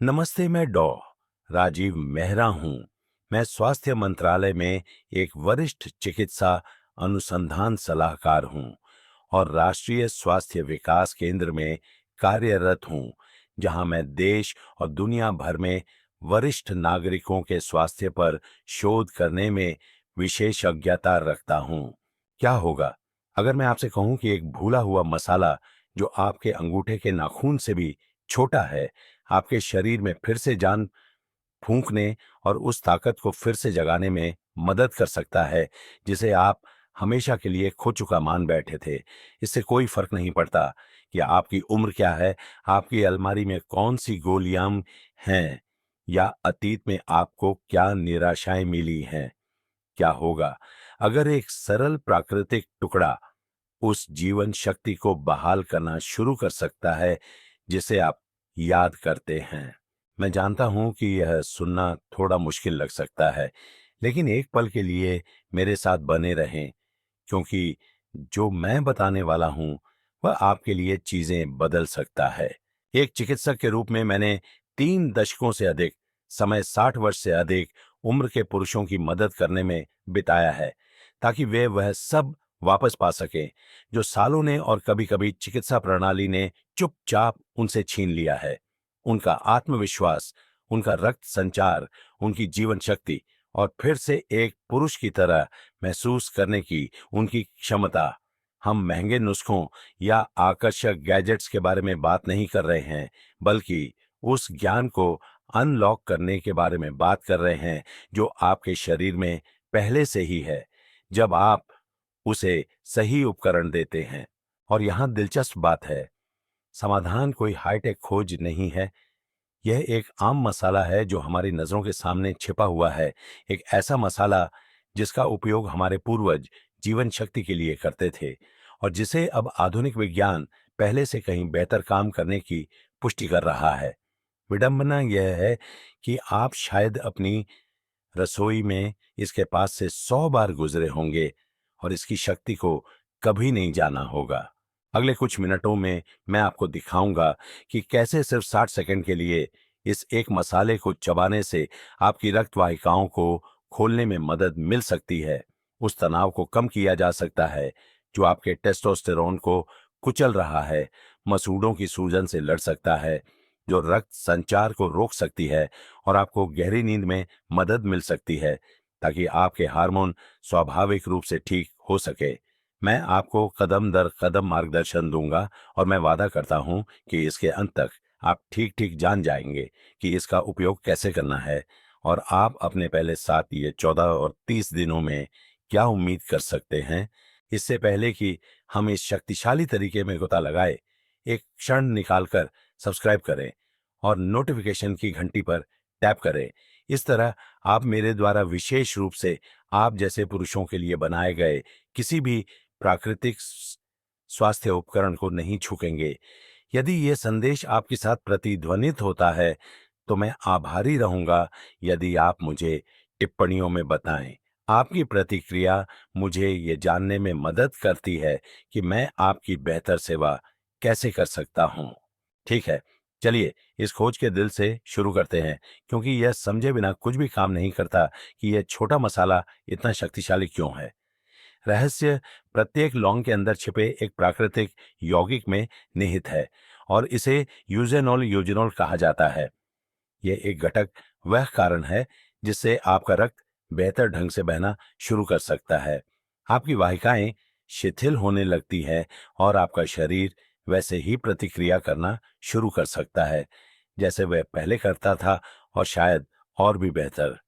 नमस्ते, मैं राजीव मेहरा हूँ। मैं स्वास्थ्य मंत्रालय में एक वरिष्ठ चिकित्सा अनुसंधान सलाहकार हूँ और राष्ट्रीय स्वास्थ्य विकास केंद्र में कार्यरत हूँ, जहाँ मैं देश और दुनिया भर में वरिष्ठ नागरिकों के स्वास्थ्य पर शोध करने में विशेषज्ञता रखता हूँ। क्या होगा अगर मैं आपसे कहूँ कि एक भूला हुआ मसाला जो आपके अंगूठे के नाखून से भी छोटा है, आपके शरीर में फिर से जान फूंकने और उस ताकत को फिर से जगाने में मदद कर सकता है जिसे आप हमेशा के लिए खो चुका मान बैठे थे। इससे कोई फर्क नहीं पड़ता कि आपकी उम्र क्या है, आपकी अलमारी में कौन सी गोलियां हैं या अतीत में आपको क्या निराशाएं मिली हैं। क्या होगा अगर एक सरल प्राकृतिक टुकड़ा उस जीवन शक्ति को बहाल करना शुरू कर सकता है जिसे आप याद करते हैं। मैं जानता हूं कि यह सुनना थोड़ा मुश्किल लग सकता है, लेकिन एक पल के लिए मेरे साथ बने रहें, क्योंकि जो मैं बताने वाला हूं वह आपके लिए चीजें बदल सकता है। एक चिकित्सक के रूप में मैंने 3 दशकों से अधिक समय, 60 वर्ष से अधिक उम्र के पुरुषों की मदद करने में बिताया है, ताकि वे वह सब वापस पा सकें जो सालों ने और कभी-कभी चिकित्सा प्रणाली ने चुपचाप उनसे छीन लिया है। उनका आत्मविश्वास, उनका रक्त संचार, उनकी जीवन शक्ति और फिर से एक पुरुष की तरह महसूस करने की उनकी क्षमता। हम महंगे नुस्खों या आकर्षक गैजेट्स के बारे में बात नहीं कर रहे हैं, बल्कि उस ज्ञान को अनलॉक करने के बारे में बात कर रहे हैं जो आपके शरीर में पहले से ही है, जब आप उसे सही उपकरण देते हैं। और यहाँ दिलचस्प बात है, समाधान कोई हाईटेक खोज नहीं है। यह एक आम मसाला है जो हमारी नजरों के सामने छिपा हुआ है। एक ऐसा मसाला जिसका उपयोग हमारे पूर्वज जीवन शक्ति के लिए करते थे और जिसे अब आधुनिक विज्ञान पहले से कहीं बेहतर काम करने की पुष्टि कर रहा है। विडंबना यह है कि आप शायद अपनी रसोई में इसके पास से 100 बार गुजरे होंगे और इसकी शक्ति को कभी नहीं जाना होगा। अगले कुछ मिनटों में मैं आपको दिखाऊंगा कि कैसे सिर्फ 60 सेकंड के लिए इस एक मसाले को चबाने से आपकी रक्त वाहिकाओं को खोलने में मदद मिल सकती है। उस तनाव को कम किया जा सकता है जो आपके टेस्टोस्टेरोन को कुचल रहा है, मसूड़ों की सूजन से लड़ सकता है जो रक्त संचार को रोक सकती है और आपको गहरी नींद में मदद मिल सकती है ताकि आपके हार्मोन स्वाभाविक रूप से ठीक हो सके। मैं आपको कदम दर कदम मार्गदर्शन दूंगा और मैं वादा करता हूं कि इसके अंत तक आप ठीक ठीक जान जाएंगे कि इसका उपयोग कैसे करना है और आप अपने पहले 7 या 14 और 30 दिनों में क्या उम्मीद कर सकते हैं। इससे पहले कि हम इस शक्तिशाली तरीके में गोता लगाए, एक क्षण निकालकर सब्सक्राइब करें और नोटिफिकेशन की घंटी पर टैप करें। इस तरह आप मेरे द्वारा विशेष रूप से आप जैसे पुरुषों के लिए बनाए गए किसी भी प्राकृतिक स्वास्थ्य उपकरण को नहीं छूकेंगे। यदि ये संदेश आपके साथ प्रतिध्वनित होता है तो मैं आभारी रहूंगा यदि आप मुझे टिप्पणियों में बताएं। आपकी प्रतिक्रिया मुझे ये जानने में मदद करती है कि मैं आपकी बेहतर सेवा कैसे कर सकता हूं। ठीक है, चलिए इस खोज के दिल से शुरू करते हैं, क्योंकि यह समझे बिना कुछ भी काम नहीं करता कि यह छोटा मसाला इतना शक्तिशाली क्यों है। रहस्य प्रत्येक लौंग के अंदर छिपे एक प्राकृतिक यौगिक में निहित है और इसे यूजेनोल यूजेनोल कहा जाता है। यह एक घटक वह कारण है जिससे आपका रक्त बेहतर ढंग से बहना शुरू कर सकता है, आपकी वाहिकाएं शिथिल होने लगती है और आपका शरीर वैसे ही प्रतिक्रिया करना शुरू कर सकता है जैसे वह पहले करता था और शायद और भी बेहतर।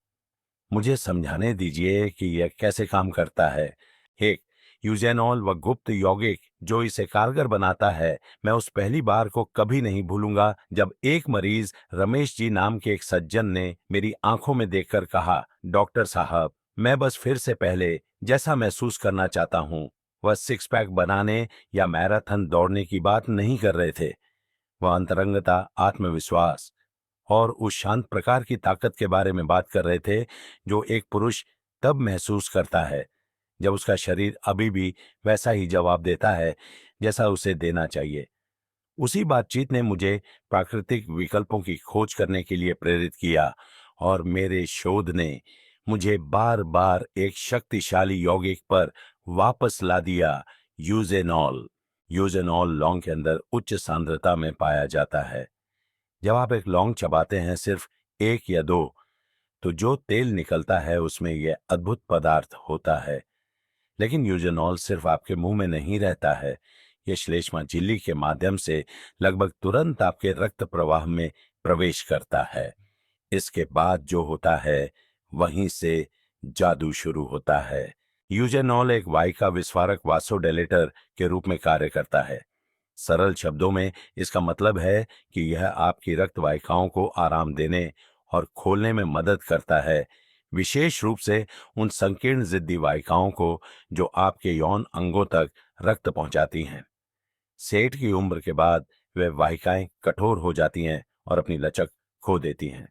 मुझे समझाने दीजिए कि यह कैसे काम करता है। एक यूजेनॉल व गुप्त यौगिक जो इसे कारगर बनाता है, मैं उस पहली बार को कभी नहीं भूलूंगा जब एक मरीज रमेश जी नाम के एक सज्जन ने मेरी आंखों में देखकर कहा, डॉक्टर साहब, मैं बस फिर से पहले जैसा महसूस करना चाहता हूँ। वह सिक्स पैक बनाने या मैराथन दौड़ने की बात नहीं कर रहे थे। वह अंतरंगता, आत्मविश्वास और उस शांत प्रकार की ताकत के बारे में बात कर रहे थे जो एक पुरुष तब महसूस करता है जब उसका शरीर अभी भी वैसा ही जवाब देता है जैसा उसे देना चाहिए। उसी बातचीत ने मुझे प्राकृतिक विकल्पों की खोज करने के लिए प्रेरित किया और मेरे शोध ने मुझे बार बार एक शक्तिशाली यौगिक पर वापस ला दिया, यूजेनॉल। यूजेनॉल लौंग के अंदर उच्च सांद्रता में पाया जाता है। जब आप एक लौंग चबाते हैं, सिर्फ एक या दो, तो जो तेल निकलता है उसमें यह अद्भुत पदार्थ होता है। लेकिन यूजेनॉल सिर्फ आपके मुंह में नहीं रहता है, यह श्लेष्मा झिल्ली के माध्यम से लगभग तुरंत आपके रक्त प्रवाह में प्रवेश करता है। इसके बाद जो होता है, वहीं से जादू शुरू होता है। यूजेनॉल एक वाहिका विस्फारक वासोडेलेटर के रूप में कार्य करता है। सरल शब्दों में इसका मतलब है कि यह आपकी रक्त वाहिकाओं को आराम देने और खोलने में मदद करता है, विशेष रूप से उन संकीर्ण जिद्दी वाहिकाओं को जो आपके यौन अंगों तक रक्त पहुंचाती हैं। सेठ की उम्र के बाद वे वाहिकाएं कठोर हो जाती हैं और अपनी लचक खो देती हैं।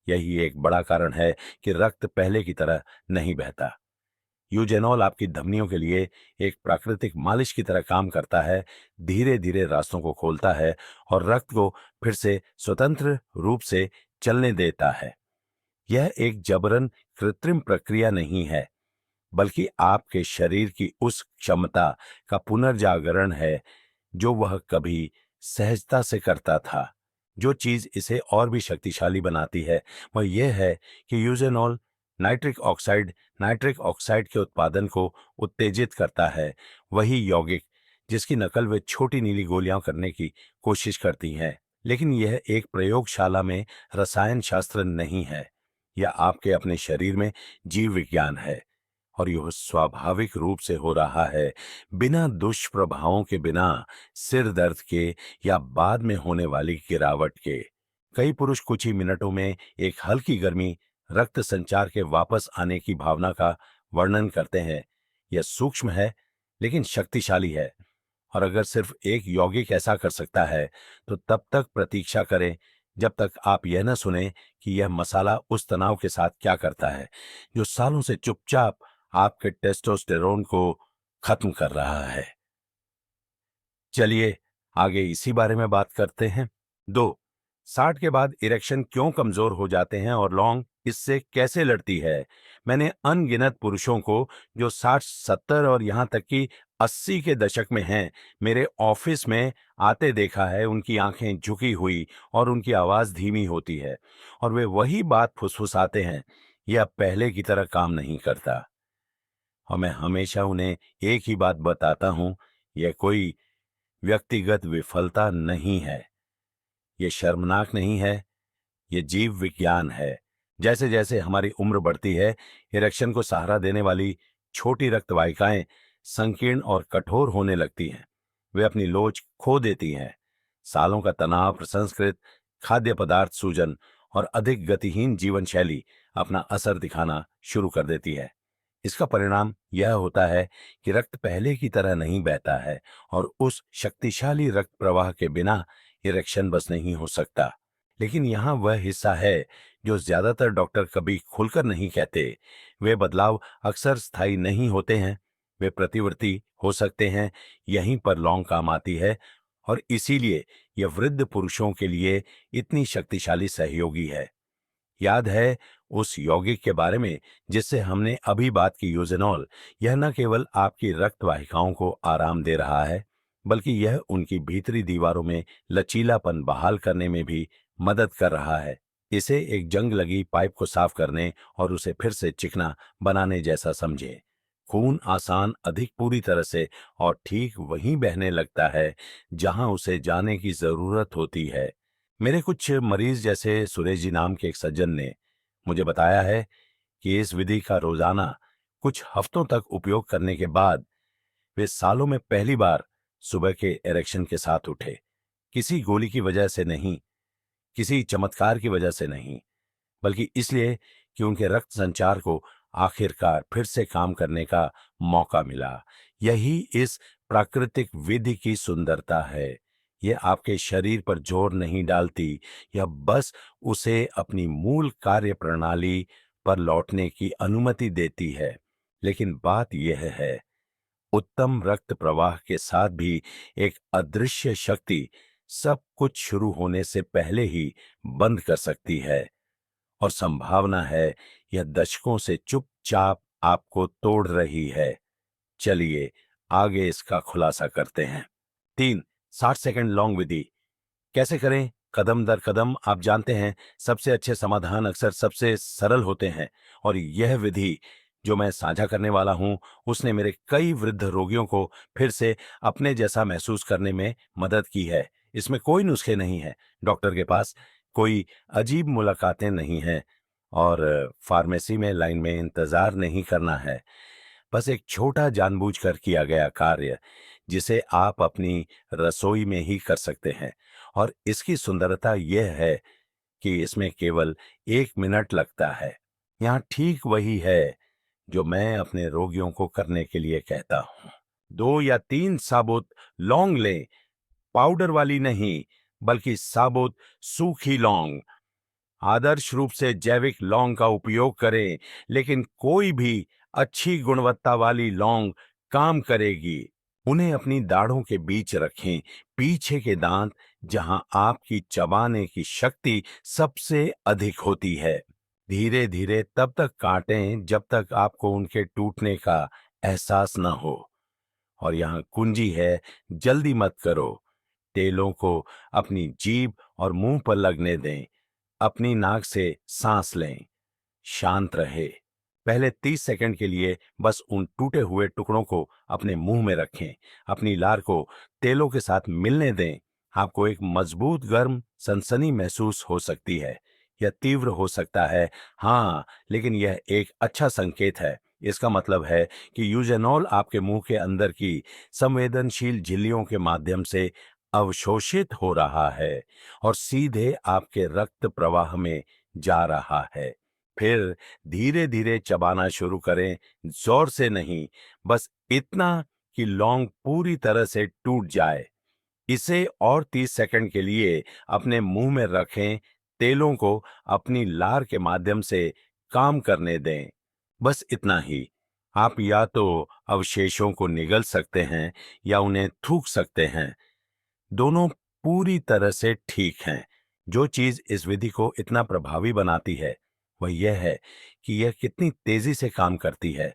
यही एक बड़ा कारण है कि रक्त पहले की तरह नहीं बहता। यूजेनॉल आपकी धमनियों के लिए एक प्राकृतिक मालिश की तरह काम करता है, धीरे धीरे रास्तों को खोलता है और रक्त को फिर से स्वतंत्र रूप से चलने देता है। यह एक जबरन कृत्रिम प्रक्रिया नहीं है, बल्कि आपके शरीर की उस क्षमता का पुनर्जागरण है जो वह कभी सहजता से करता था। जो चीज इसे और भी शक्तिशाली बनाती है वह यह है कि यूजेनॉल नाइट्रिक ऑक्साइड के उत्पादन को उत्तेजित करता है, वही यौगिक जिसकी नकल वे छोटी नीली गोलियां करने की कोशिश करती हैं। लेकिन यह एक प्रयोगशाला में रसायन शास्त्र नहीं है, यह आपके अपने शरीर में जीव विज्ञान है और यह स्वाभाविक रूप से हो रहा है, बिना दुष्प्रभावों के, बिना सिर दर्द के या बाद में होने वाली गिरावट के। कई पुरुष कुछ ही मिनटों में एक हल्की गर्मी रक्त संचार के वापस आने की भावना का वर्णन करते हैं। यह सूक्ष्म है लेकिन शक्तिशाली है, और अगर सिर्फ एक यौगिक ऐसा कर सकता है तो तब तक प्रतीक्षा करें जब तक आप यह न सुने कि यह मसाला उस तनाव के साथ क्या करता है जो सालों से चुपचाप आपके टेस्टोस्टेरोन को खत्म कर रहा है। चलिए आगे इसी बारे में बात करते हैं। 2, 60 के बाद इरेक्शन क्यों कमजोर हो जाते हैं और लौंग इससे कैसे लड़ती है। मैंने अनगिनत पुरुषों को जो 60, 70 और यहां तक कि 80 के दशक में हैं, मेरे ऑफिस में आते देखा है। उनकी आंखें झुकी हुई और उनकी आवाज धीमी होती है और वे वही बात फुसफुसाते हैं, यह पहले की तरह काम नहीं करता। और मैं हमेशा उन्हें एक ही बात बताता हूं, यह कोई व्यक्तिगत विफलता नहीं है, यह शर्मनाक नहीं है, यह जीव विज्ञान है। जैसे जैसे हमारी उम्र बढ़ती है, इरेक्शन को सहारा देने वाली छोटी रक्त वाहिकाएं संकीर्ण और कठोर होने लगती हैं। वे अपनी लोच खो देती हैं। सालों का तनाव, प्रसंस्कृत खाद्य पदार्थ सूजन और अधिक गतिहीन जीवन शैली अपना असर दिखाना शुरू कर देती है। इसका परिणाम यह होता है कि रक्त पहले की तरह नहीं बहता है और उस शक्तिशाली रक्त प्रवाह के बिना इरेक्शन बस नहीं हो सकता। लेकिन यहाँ वह हिस्सा है जो ज्यादातर डॉक्टर कभी खुलकर नहीं कहते। वे बदलाव अक्सर स्थायी नहीं होते हैं, वे प्रतिवर्ती हो सकते हैं। यहीं पर लौंग काम आती है और इसीलिए यह वृद्ध पुरुषों के लिए इतनी शक्तिशाली सहयोगी है। याद है उस यौगिक के बारे में जिससे हमने अभी बात की, यूजेनॉल। यह न केवल आपकी रक्त वाहिकाओं को आराम दे रहा है, बल्कि यह उनकी भीतरी दीवारों में लचीलापन बहाल करने में भी मदद कर रहा है। इसे एक जंग लगी पाइप को साफ करने और उसे फिर से चिकना बनाने जैसा समझें। खून आसान, अधिक पूरी तरह से और ठीक वहीं बहने लगता है जहां उसे जाने की जरूरत होती है। मेरे कुछ मरीज जैसे सुरेश जी नाम के एक सज्जन ने मुझे बताया है कि इस विधि का रोजाना कुछ हफ्तों तक उपयोग करने के बाद वे सालों में पहली बार सुबह के इरेक्शन के साथ उठे। किसी गोली की वजह से नहीं, किसी चमत्कार की वजह से नहीं, बल्कि इसलिए कि उनके रक्त संचार को आखिरकार फिर से काम करने का मौका मिला। यही इस प्राकृतिक विधि की सुंदरता है। यह आपके शरीर पर जोर नहीं डालती, यह बस उसे अपनी मूल कार्य प्रणाली पर लौटने की अनुमति देती है। लेकिन बात यह है, उत्तम रक्त प्रवाह के साथ भी एक अदृश्य शक्ति सब कुछ शुरू होने से पहले ही बंद कर सकती है, और संभावना है यह दशकों से चुपचाप आपको तोड़ रही है। चलिए आगे इसका खुलासा करते हैं। 3 60 सेकंड लॉन्ग विधि कैसे करें? कदम दर कदम आप जानते हैं, सबसे अच्छे समाधान अक्सर सबसे सरल होते हैं, और यह विधि जो मैं साझा करने वाला हूं, उसने मेरे कई वृद्ध रोगियों को फिर से अपने जैसा महसूस करने में मदद की है। इसमें कोई नुस्खे नहीं है, डॉक्टर के पास कोई अजीब मुलाकातें नहीं हैं, और फार्मेसी में लाइन में इंतजार नहीं करना है। बस एक छोटा जानबूझकर किया गया कार्य जिसे आप अपनी रसोई में ही कर सकते हैं, और इसकी सुंदरता यह है कि इसमें केवल 1 मिनट लगता है। यहाँ ठीक वही है जो मैं अपने रोगियों को करने के लिए कहता हूँ। 2 या 3 साबुत लौंग लें, पाउडर वाली नहीं, बल्कि साबुत सूखी लौंग। आदर्श रूप से जैविक लौंग का उपयोग करें, लेकिन कोई भी अच्छी गुणवत्ता वाली लौंग काम करेगी। उन्हें अपनी दाढ़ों के बीच रखें, पीछे के दांत, जहां आपकी चबाने की शक्ति सबसे अधिक होती है। धीरे धीरे तब तक काटें जब तक आपको उनके टूटने का एहसास न हो। और यहाँ कुंजी है, जल्दी मत करो। तेलों को अपनी जीभ और मुंह पर लगने दें। अपनी नाक से सांस लें, शांत रहे। पहले 30 सेकंड के लिए बस उन टूटे हुए टुकड़ों को अपने मुंह में रखें। अपनी लार को तेलों के साथ मिलने दें। आपको एक मजबूत गर्म सनसनी महसूस हो सकती है। यह तीव्र हो सकता है, हाँ, लेकिन यह एक अच्छा संकेत है। इसका मतलब है कि यूजेनॉल आपके मुंह के अंदर की संवेदनशील झिल्लियों के माध्यम से अवशोषित हो रहा है और सीधे आपके रक्त प्रवाह में जा रहा है। फिर धीरे धीरे चबाना शुरू करें, जोर से नहीं, बस इतना कि लौंग पूरी तरह से टूट जाए। इसे और 30 सेकंड के लिए अपने मुंह में रखें। तेलों को अपनी लार के माध्यम से काम करने दें। बस इतना ही। आप या तो अवशेषों को निगल सकते हैं या उन्हें थूक सकते हैं। दोनों पूरी तरह से ठीक हैं। जो चीज इस विधि को इतना प्रभावी बनाती है वह यह है कि यह कितनी तेजी से काम करती है।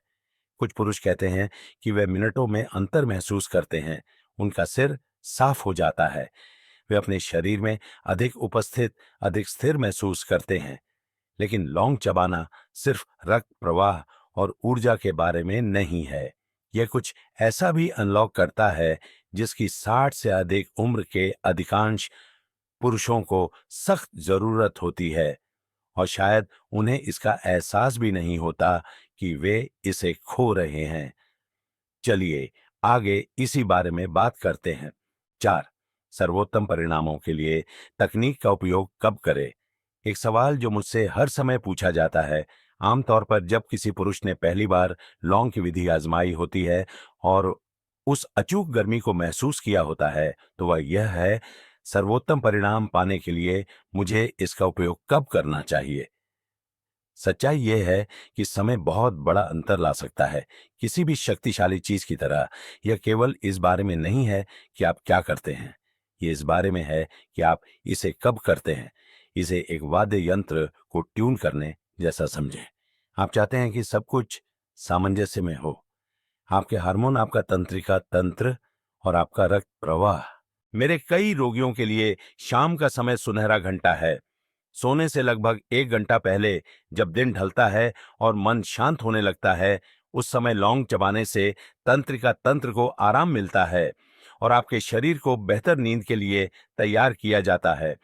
कुछ पुरुष कहते हैं कि वे मिनटों में अंतर महसूस करते हैं। उनका सिर साफ हो जाता है। वे अपने शरीर में अधिक उपस्थित, अधिक स्थिर महसूस करते हैं। लेकिन लौंग चबाना सिर्फ रक्त प्रवाह और ऊर्जा के बारे में नहीं है। यह कुछ ऐसा भी अनलॉक करता है जिसकी 60 से अधिक उम्र के अधिकांश पुरुषों को सख्त जरूरत होती है, और शायद उन्हें इसका एहसास भी नहीं होता कि वे इसे खो रहे हैं। चलिए आगे इसी बारे में बात करते हैं। 4 सर्वोत्तम परिणामों के लिए तकनीक का उपयोग कब करें? एक सवाल जो मुझसे हर समय पूछा जाता है। आमतौर पर जब किसी पुरुष ने पहली बार लौंग की विधि आजमाई होती है और उस अचूक गर्मी को महसूस किया होता है, तो वह यह है, सर्वोत्तम परिणाम पाने के लिए मुझे इसका उपयोग कब करना चाहिए? सच्चाई यह है कि समय बहुत बड़ा अंतर ला सकता है। किसी भी शक्तिशाली चीज की तरह यह केवल इस बारे में नहीं है कि आप क्या करते हैं, ये इस बारे में है कि आप इसे कब करते हैं। इसे एक वाद्य यंत्र को ट्यून करने जैसा समझें। आप चाहते हैं कि सब कुछ सामंजस्य में हो, आपके हार्मोन, आपका तंत्रिका तंत्र और आपका रक्त प्रवाह। मेरे कई रोगियों के लिए शाम का समय सुनहरा घंटा है। सोने से लगभग 1 घंटा पहले, जब दिन ढलता है और मन शांत होने लगता है, उस समय लौंग चबाने से तंत्रिका तंत्र को आराम मिलता है और आपके शरीर को बेहतर नींद के लिए तैयार किया जाता है।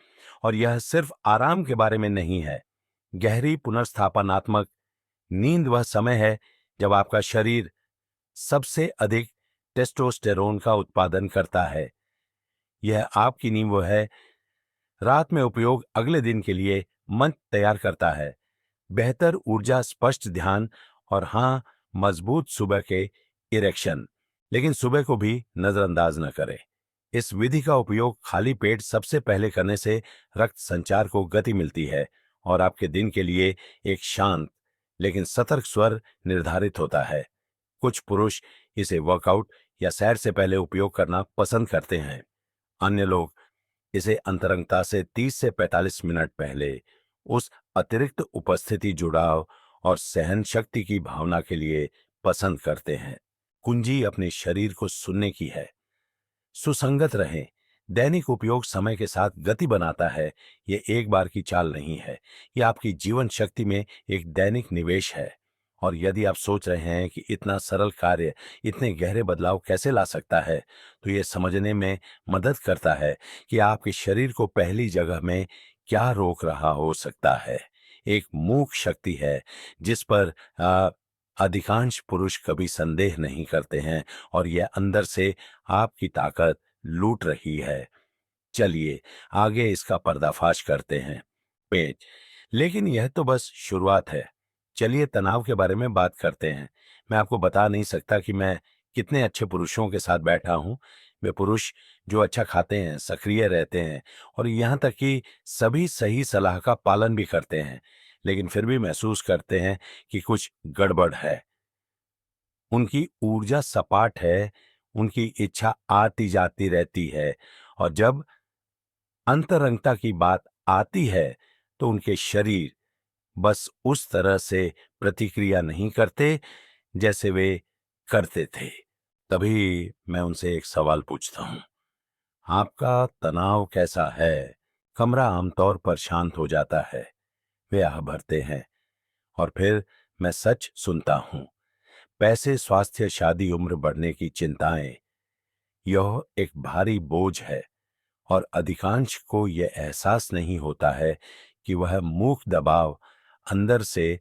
और यह सिर्फ आराम के बारे में नहीं है। गहरी पुनर्स्थापनात्मक नींद वह समय है जब आपका शरीर सबसे अधिक टेस्टोस्टेरोन का उत्पादन करता है। यह आपकी नींद है, रात में उपयोग अगले दिन के लिए मन तैयार करता है। बेहतर ऊर्जा, स्पष्ट ध्यान और हाँ, मजबूत सुबह के इरेक्शन। लेकिन सुबह को भी नजरअंदाज न करें। इस विधि का उपयोग खाली पेट सबसे पहले करने से रक्त संचार को गति मिलती है और आपके दिन के लिए एक शांत लेकिन सतर्क स्वर निर्धारित होता है। कुछ पुरुष इसे वर्कआउट या सैर से पहले उपयोग करना पसंद करते हैं। अन्य लोग इसे अंतरंगता से 30 से 45 मिनट पहले उस अतिरिक्त उपस्थिति, जुड़ाव और सहन शक्ति की भावना के लिए पसंद करते हैं। कुंजी अपने शरीर को सुनने की है। सुसंगत रहें। दैनिक उपयोग समय के साथ गति बनाता है। ये एक बार की चाल नहीं है, ये आपकी जीवन शक्ति में एक दैनिक निवेश है। और यदि आप सोच रहे हैं कि इतना सरल कार्य इतने गहरे बदलाव कैसे ला सकता है, तो ये समझने में मदद करता है कि आपके शरीर को पहली जगह में क्या रोक रहा हो सकता है। एक मूक शक्ति है जिस पर अधिकांश पुरुष कभी संदेह नहीं करते हैं, और यह अंदर से आपकी ताकत लूट रही है। चलिए आगे इसका पर्दाफाश करते हैं। पेज। लेकिन यह तो बस शुरुआत है। चलिए तनाव के बारे में बात करते हैं। मैं आपको बता नहीं सकता कि मैं कितने अच्छे पुरुषों के साथ बैठा हूं। वे पुरुष जो अच्छा खाते हैं, सक्रिय रहते हैं और यहां तक कि सभी सही सलाह का पालन भी करते हैं, लेकिन फिर भी महसूस करते हैं कि कुछ गड़बड़ है। उनकी ऊर्जा सपाट है, उनकी इच्छा आती जाती रहती है, और जब अंतरंगता की बात आती है तो उनके शरीर बस उस तरह से प्रतिक्रिया नहीं करते जैसे वे करते थे। तभी मैं उनसे एक सवाल पूछता हूं, आपका तनाव कैसा है? कमरा आमतौर पर शांत हो जाता है। वे आह भरते हैं और फिर मैं सच सुनता हूं। पैसे, स्वास्थ्य, शादी, उम्र बढ़ने की चिंताएं, यह एक भारी बोझ है, और अधिकांश को यह एहसास नहीं होता है कि वह मूक दबाव अंदर से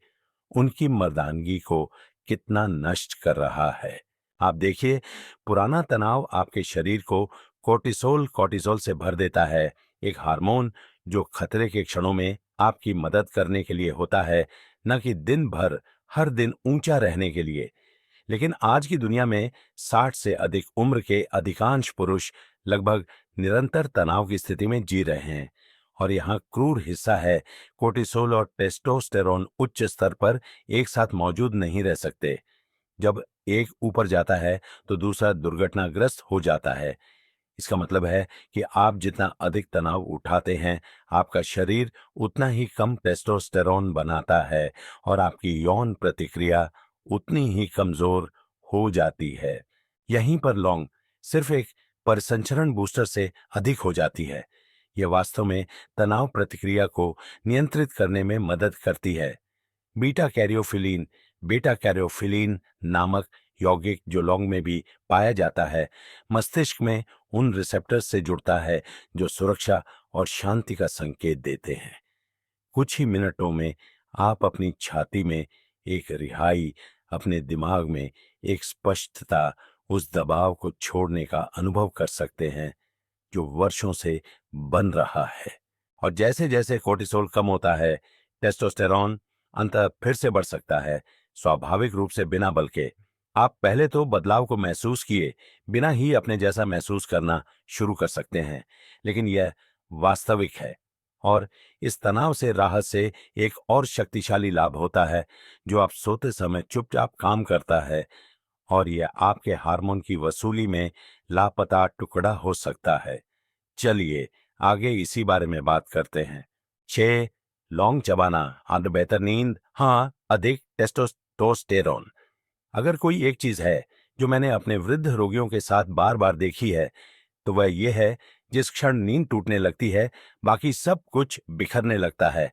उनकी मर्दानगी को कितना नष्ट कर रहा है। आप देखिए, पुराना तनाव आपके शरीर को कोर्टिसोल से भर देता है, एक हार्मोन जो खतरे के क्षणों में आपकी मदद करने के लिए होता है, न कि दिन भर हर दिन ऊंचा रहने के लिए। लेकिन आज की दुनिया में 60 से अधिक उम्र के अधिकांश पुरुष लगभग निरंतर तनाव की स्थिति में जी रहे हैं, और यहाँ क्रूर हिस्सा है, कोर्टिसोल और टेस्टोस्टेरोन उच्च स्तर पर एक साथ मौजूद नहीं रह सकते। जब एक ऊपर जाता है तो दूसरा दुर्घटनाग्रस्त हो जाता है। इसका मतलब है कि आप जितना अधिक तनाव उठाते हैं, आपका शरीर उतना ही कम टेस्टोस्टेरोन बनाता है, और आपकी यौन प्रतिक्रिया उतनी ही कमजोर हो जाती है। यहीं पर लौंग सिर्फ एक परिसंचरण बूस्टर से अधिक हो जाती है। यह वास्तव में तनाव प्रतिक्रिया को नियंत्रित करने में मदद करती है। बीटा कैरियोफिलीन नामक यौगिक जो लौंग में भी पाया जाता है, मस्तिष्क में उन रिसेप्टर्स से जुड़ता है जो सुरक्षा और शांति का संकेत देते हैं। कुछ ही मिनटों में आप अपनी छाती में एक रिहाई, अपने दिमाग में एक स्पष्टता, उस दबाव को छोड़ने का अनुभव कर सकते हैं जो वर्षों से बन रहा है। और जैसे जैसे कोर्टिसोल कम होता है, टेस्टोस्टेरोन अंततः फिर से बढ़ सकता है, स्वाभाविक रूप से, बिना बल के। आप पहले तो बदलाव को महसूस किए बिना ही अपने जैसा महसूस करना शुरू कर सकते हैं, लेकिन यह वास्तविक है। और इस तनाव से राहत से एक और शक्तिशाली लाभ होता है जो आप सोते समय चुपचाप काम करता है, और यह आपके हार्मोन की वसूली में लापता टुकड़ा हो सकता है। चलिए आगे इसी बारे में बात करते हैं। 6. लौंग चबाना और बेहतर नींद। हाँ, अधिक टेस्टोस्टेरोन। अगर कोई एक चीज है जो मैंने अपने वृद्ध रोगियों के साथ बार बार देखी है, तो वह यह है, जिस क्षण नींद टूटने लगती है, बाकी सब कुछ बिखरने लगता है।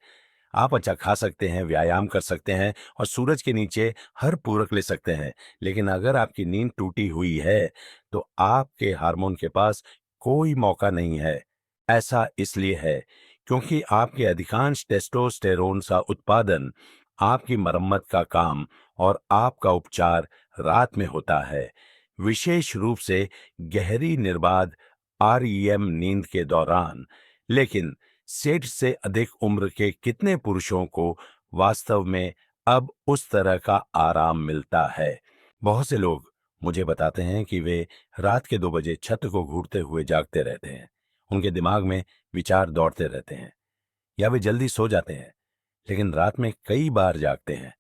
आप अच्छा खा सकते हैं, व्यायाम कर सकते हैं और सूरज के नीचे हर पूरक ले सकते हैं, लेकिन अगर आपकी नींद टूटी हुई है तो आपके हार्मोन के पास कोई मौका नहीं है। ऐसा इसलिए है क्योंकि आपके अधिकांश टेस्टोस्टेरोन का उत्पादन, आपकी मरम्मत का काम और आपका उपचार रात में होता है, विशेष रूप से गहरी निर्बाध REM नींद के दौरान। लेकिन 60 से अधिक उम्र के कितने पुरुषों को वास्तव में अब उस तरह का आराम मिलता है? बहुत से लोग मुझे बताते हैं कि वे रात के 2 बजे छत को घूरते हुए जागते रहते हैं। उनके दिमाग में विचार दौड़ते रहते हैं, या वे जल्दी सो जाते हैं, लेकिन रात में कई बार जागते हैं,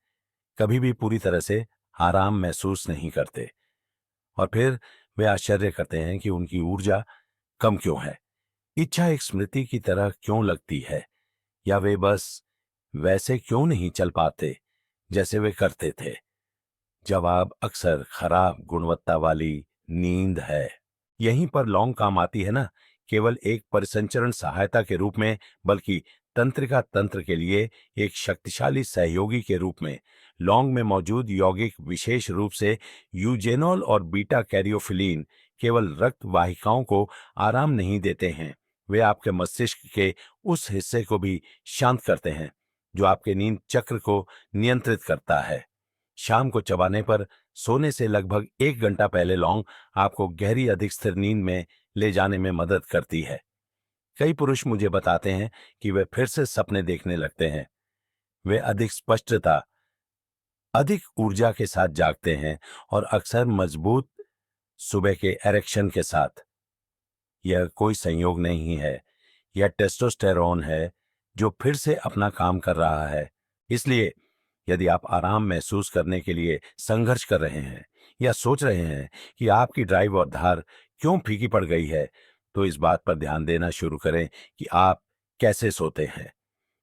कभी भी पूरी तरह से आराम महसूस नहीं करते। और फिर वे आश्चर्य करते हैं कि उनकी ऊर्जा कम क्यों है। इच्छा एक स्मृति की तरह क्यों लगती है, या वे बस वैसे क्यों नहीं चल पाते जैसे वे करते थे? जवाब अक्सर खराब गुणवत्ता वाली नींद है। यहीं पर लौंग काम आती है ना, केवल एक परिसंचरण सहायता के रूप में, बल्कि तंत्रिका तंत्र के लिए एक शक्तिशाली सहयोगी के रूप में। लौंग में मौजूद यौगिक, विशेष रूप से यूजेनॉल और बीटा कैरियोफिलीन, केवल रक्त वाहिकाओं को आराम नहीं देते हैं, वे आपके मस्तिष्क के उस हिस्से को भी शांत करते हैं जो आपके नींद चक्र को नियंत्रित करता है। शाम को चबाने पर सोने से लगभग 1 घंटा पहले लौंग आपको गहरी, अधिक स्थिर नींद में ले जाने में मदद करती है। कई पुरुष मुझे बताते हैं कि वे फिर से सपने देखने लगते हैं। वे अधिक स्पष्टता, अधिक ऊर्जा के साथ जागते हैं और अक्सर मजबूत सुबह के एरेक्शन के साथ। यह कोई संयोग नहीं है, यह टेस्टोस्टेरोन है जो फिर से अपना काम कर रहा है। इसलिए यदि आप आराम महसूस करने के लिए संघर्ष कर रहे हैं, या सोच रहे हैं कि आपकी ड्राइव और धार क्यों फीकी पड़ गई है, तो इस बात पर ध्यान देना शुरू करें कि आप कैसे सोते हैं,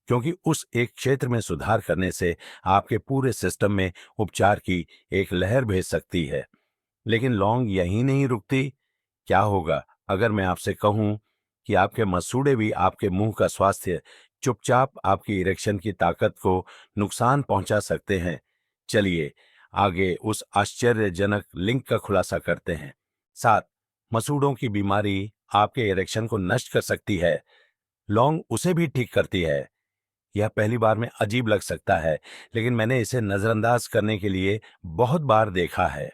क्योंकि उस एक क्षेत्र में सुधार करने से आपके पूरे सिस्टम में उपचार की एक लहर भेज सकती है। लेकिन लौंग यहीं नहीं रुकती। क्या होगा अगर मैं आपसे कहूं कि आपके मसूड़े भी आपके मुंह का स्वास्थ्य चुपचाप आपकी इरेक्शन की ताकत को नुकसान पहुंचा सकते हैं? चलिए आगे उस आश्चर्यजनक लिंक का खुलासा करते हैं। 7, मसूड़ों की बीमारी आपके इरेक्शन को नष्ट कर सकती है, लौंग उसे भी ठीक करती है। यह पहली बार में अजीब लग सकता है, लेकिन मैंने इसे नजरअंदाज करने के लिए बहुत बार देखा है।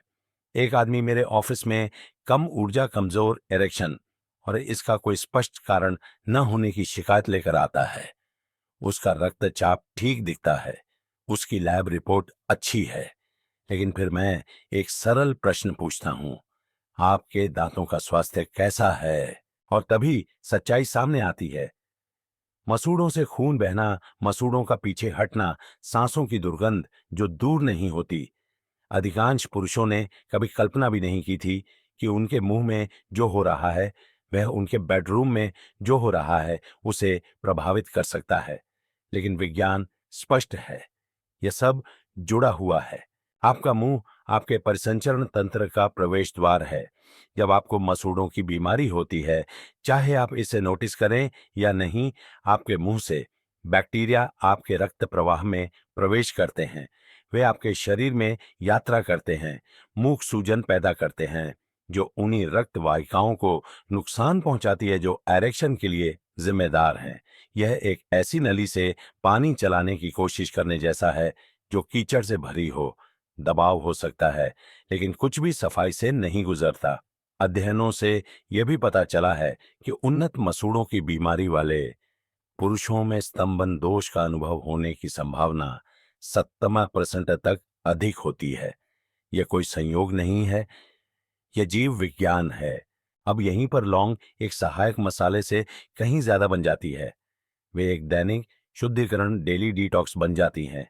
एक आदमी मेरे ऑफिस में कम ऊर्जा, कमजोर इरेक्शन और इसका कोई स्पष्ट कारण न होने की शिकायत लेकर आता है। उसका रक्तचाप ठीक दिखता है, उसकी लैब रिपोर्ट अच्छी है, लेकिन फिर मैं एक सरल प्रश्न पूछता हूं, आपके दांतों का स्वास्थ्य कैसा है? और तभी सच्चाई सामने आती है। मसूड़ों से खून बहना, मसूड़ों का पीछे हटना, सांसों की दुर्गंध जो दूर नहीं होती। अधिकांश पुरुषों ने कभी कल्पना भी नहीं की थी कि उनके मुंह में जो हो रहा है, वह उनके बेडरूम में जो हो रहा है उसे प्रभावित कर सकता है। लेकिन विज्ञान स्पष्ट है, यह सब जुड़ा हुआ है। आपका मुंह आपके परिसंचरण तंत्र का प्रवेश द्वार है। जब आपको मसूड़ों की बीमारी होती है, चाहे आप इसे नोटिस करें या नहीं, आपके मुंह से बैक्टीरिया आपके रक्त प्रवाह में प्रवेश करते हैं। वे आपके शरीर में यात्रा करते हैं, मुख सूजन पैदा करते हैं, जो उन्हीं रक्त वाहिकाओं को नुकसान पहुंचाती है जो एरेक्शन के लिए जिम्मेदार हैं। यह एक ऐसी नली से पानी चलाने की कोशिश करने जैसा है जो कीचड़ से भरी हो। दबाव हो सकता है, लेकिन कुछ भी सफाई से नहीं गुजरता। अध्ययनों से यह भी पता चला है कि उन्नत मसूड़ों की बीमारी वाले पुरुषों में स्तंभन दोष का अनुभव होने की संभावना 70% तक अधिक होती है। यह कोई संयोग नहीं है, यह जीव विज्ञान है। अब यहीं पर लौंग एक सहायक मसाले से कहीं ज्यादा बन जाती है। वे एक दैनिक शुद्धिकरण, डेली डिटॉक्स बन जाती हैं।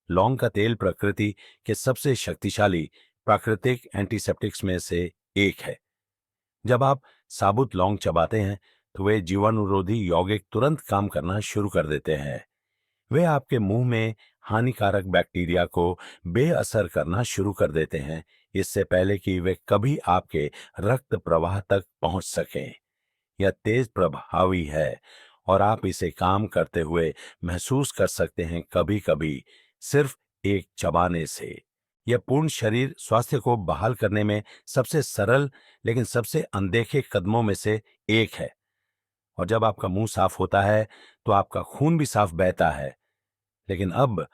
लौंग का तेल प्रकृति के सबसे शक्तिशाली प्राकृतिक एंटीसेप्टिक्स में से एक है। जब आप साबुत लौंग चबाते हैं तो वे जीवाणुरोधी यौगिक तुरंत काम करना शुरू कर देते हैं। वे आपके मुंह में हानिकारक बैक्टीरिया को बेअसर करना शुरू कर देते हैं, इससे पहले कि वे कभी आपके रक्त प्रवाह तक पहुंच सकें। यह तेज प्रभावी है और आप इसे काम करते हुए महसूस कर सकते हैं, कभी कभी सिर्फ एक चबाने से। यह पूर्ण शरीर स्वास्थ्य को बहाल करने में सबसे सरल लेकिन सबसे अनदेखे कदमों में से एक है। और जब आपका मुंह साफ होता है तो आपका खून भी साफ बहता है। लेकिन अब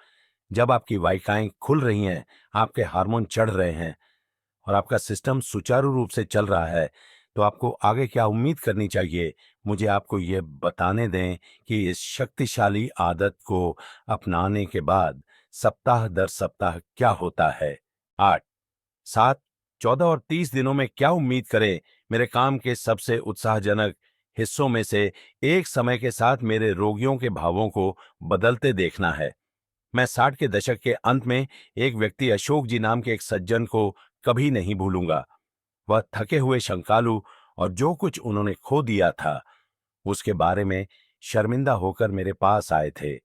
जब आपकी वाहिकाएं खुल रही हैं, आपके हार्मोन चढ़ रहे हैं और आपका सिस्टम सुचारू रूप से चल रहा है, तो आपको आगे क्या उम्मीद करनी चाहिए? मुझे आपको यह बताने दें कि इस शक्तिशाली आदत को अपनाने के बाद सप्ताह दर सप्ताह क्या होता है। 8, 7, 14 और 30 दिनों में क्या उम्मीद करें? मेरे काम के सबसे उत्साहजनक हिस्सों में से एक समय के साथ मेरे रोगियों के भावों को बदलते देखना है। मैं 60 के दशक के अंत में एक व्यक्ति, अशोक जी नाम के एक सज्जन को कभी नहीं भूलूंगा। वह थके हुए, शंकालु और जो कुछ उन्होंने खो दिया था उसके बारे में शर्मिंदा होकर मेरे पास आए थे।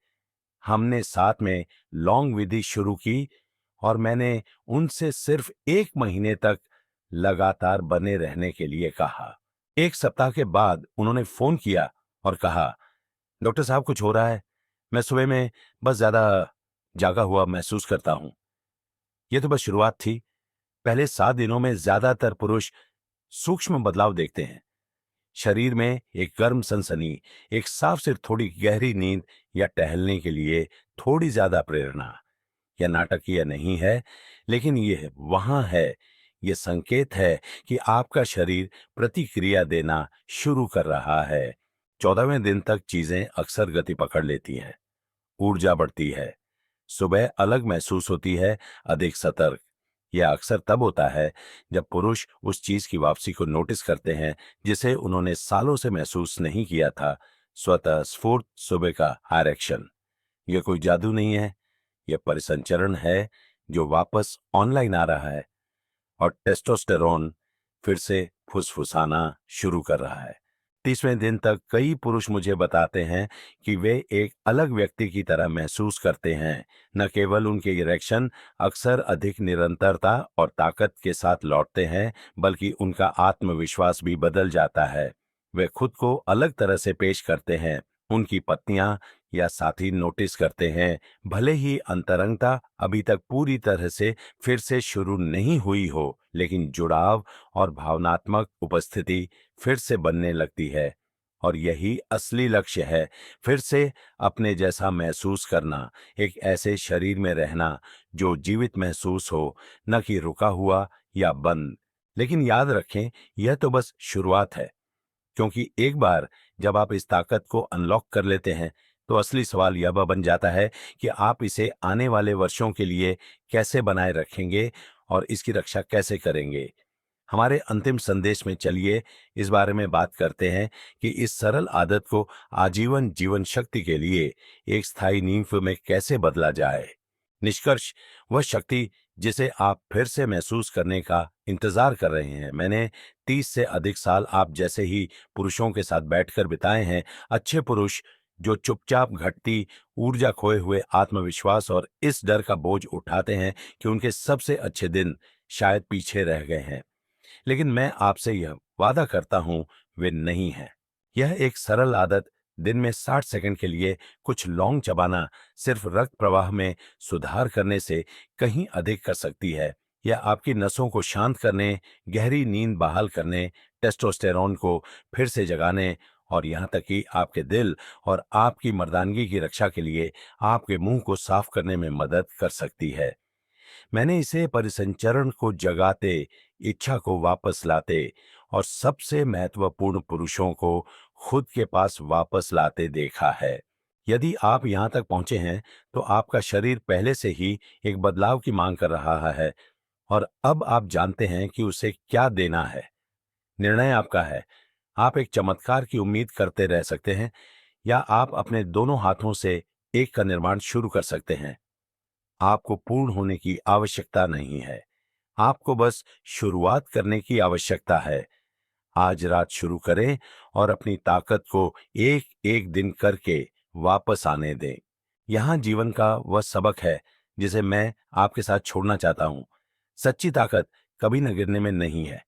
हमने साथ में लौंग विधि शुरू की और मैंने उनसे सिर्फ 1 महीने तक लगातार बने रहने के लिए कहा। 1 सप्ताह के बाद उन्होंने फोन किया और कहा, डॉक्टर साहब कुछ हो रहा है। मैं सुबह में बस ज्यादा जागा हुआ महसूस करता हूं। यह तो बस शुरुआत थी। पहले 7 दिनों में ज्यादातर पुरुष सूक्ष्म बदलाव देखते हैं। शरीर में एक गर्म सनसनी, एक साफ सिर, थोड़ी गहरी नींद या टहलने के लिए थोड़ी ज्यादा प्रेरणा। यह नाटकीय नहीं है, लेकिन यह वहां है। यह संकेत है कि आपका शरीर प्रतिक्रिया देना शुरू कर रहा है। 14वें दिन तक चीजें अक्सर गति पकड़ लेती हैं। ऊर्जा बढ़ती है। सुबह अलग महसूस होती है, अधिक सतर्क। यह अक्सर तब होता है जब पुरुष उस चीज की वापसी को नोटिस करते हैं जिसे उन्होंने सालों से महसूस नहीं किया था। स्वतः स्फूर्त सुबह का आरक्षण। यह कोई जादू नहीं है, यह परिसंचरण है जो वापस ऑनलाइन आ रहा है और टेस्टोस्टेरोन फिर से फुसफुसाना शुरू कर रहा है। 30वें दिन तक कई पुरुष मुझे बताते हैं कि वे एक अलग व्यक्ति की तरह महसूस करते हैं। न केवल उनके इरेक्शन अक्सर अधिक निरंतरता और ताकत के साथ लौटते हैं, बल्कि उनका आत्मविश्वास भी बदल जाता है। वे खुद को अलग तरह से पेश करते हैं। उनकी पत्नियां या साथी नोटिस करते हैं, भले ही अंतरंगता अभी तक पूरी तरह से फिर से शुरू नहीं हुई हो, लेकिन जुड़ाव और भावनात्मक उपस्थिति फिर से बनने लगती है। और यही असली लक्ष्य है, फिर से अपने जैसा महसूस करना, एक ऐसे शरीर में रहना जो जीवित महसूस हो, न कि रुका हुआ या बंद। लेकिन याद रखें, यह तो बस शुरुआत है, क्योंकि एक बार जब आप इस ताकत को अनलॉक कर लेते हैं, तो असली सवाल यह बन जाता है कि आप इसे आने वाले वर्षों के लिए कैसे बनाए रखेंगे और इसकी रक्षा कैसे करेंगे। हमारे अंतिम संदेश में चलिए इस बारे में बात करते हैं कि इस सरल आदत को आजीवन जीवन शक्ति के लिए एक स्थायी नींव में कैसे बदला जाए। निष्कर्ष, वह शक्ति जिसे आप फिर से महसूस करने का इंतजार कर रहे हैं। मैंने 30 से अधिक साल आप जैसे ही पुरुषों के साथ बैठकर बिताए हैं। अच्छे पुरुष जो चुपचाप घटती ऊर्जा खोए हुए आत्मविश्वास और इस डर का बोझ उठाते हैं कि उनके सबसे अच्छे दिन शायद पीछे रह गए हैं। लेकिन मैं आपसे यह वादा करता हूं, वे नहीं हैं। यह एक सरल आदत, दिन में 60 सेकंड के लिए कुछ लौंग चबाना, सिर्फ रक्त प्रवाह में सुधार करने से कहीं अधिक कर सकती है। यह आपकी नसों को शांत करने, गहरी नींद बहाल करने, टेस्टोस्टेरोन को फिर से जगाने और यहां तक कि आपके दिल और आपकी मर्दानगी की रक्षा के लिए आपके मुंह को साफ करने में मदद कर सकती है। मैंने इसे परिसंचरण को जगाते, इच्छा को वापस लाते और सबसे महत्वपूर्ण पुरुषों को खुद के पास वापस लाते देखा है। यदि आप यहां तक पहुंचे हैं, तो आपका शरीर पहले से ही एक बदलाव की मांग कर रहा है और अब आप जानते हैं कि उसे क्या देना है। निर्णय आपका है। आप एक चमत्कार की उम्मीद करते रह सकते हैं या आप अपने दोनों हाथों से एक का निर्माण शुरू कर सकते हैं। आपको पूर्ण होने की आवश्यकता नहीं है, आपको बस शुरुआत करने की आवश्यकता है। आज रात शुरू करें और अपनी ताकत को एक एक दिन करके वापस आने दें। यहां जीवन का वह सबक है जिसे मैं आपके साथ छोड़ना चाहता हूं। सच्ची ताकत कभी न गिरने में नहीं है,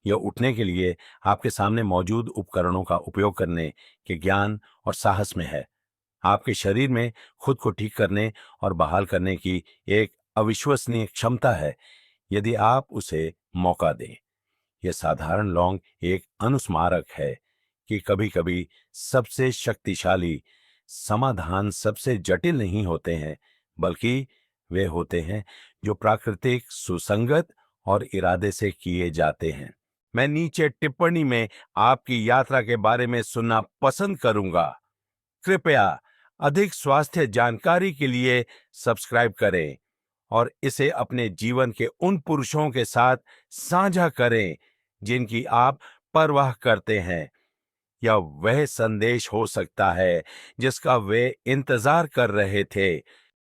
यह उठने के लिए आपके सामने मौजूद उपकरणों का उपयोग करने के ज्ञान और साहस में है। आपके शरीर में खुद को ठीक करने और बहाल करने की एक अविश्वसनीय क्षमता है, यदि आप उसे मौका दें। यह साधारण लौंग एक अनुस्मारक है कि कभी-कभी सबसे शक्तिशाली समाधान सबसे जटिल नहीं होते हैं, बल्कि वे होते हैं जो प्राकृतिक, सुसंगत और इरादे से किए जाते हैं। मैं नीचे टिप्पणी में आपकी यात्रा के बारे में सुनना पसंद करूंगा। कृपया अधिक स्वास्थ्य जानकारी के लिए सब्सक्राइब करें और इसे अपने जीवन के उन पुरुषों के साथ साझा करें जिनकी आप परवाह करते हैं। यह वह संदेश हो सकता है जिसका वे इंतजार कर रहे थे।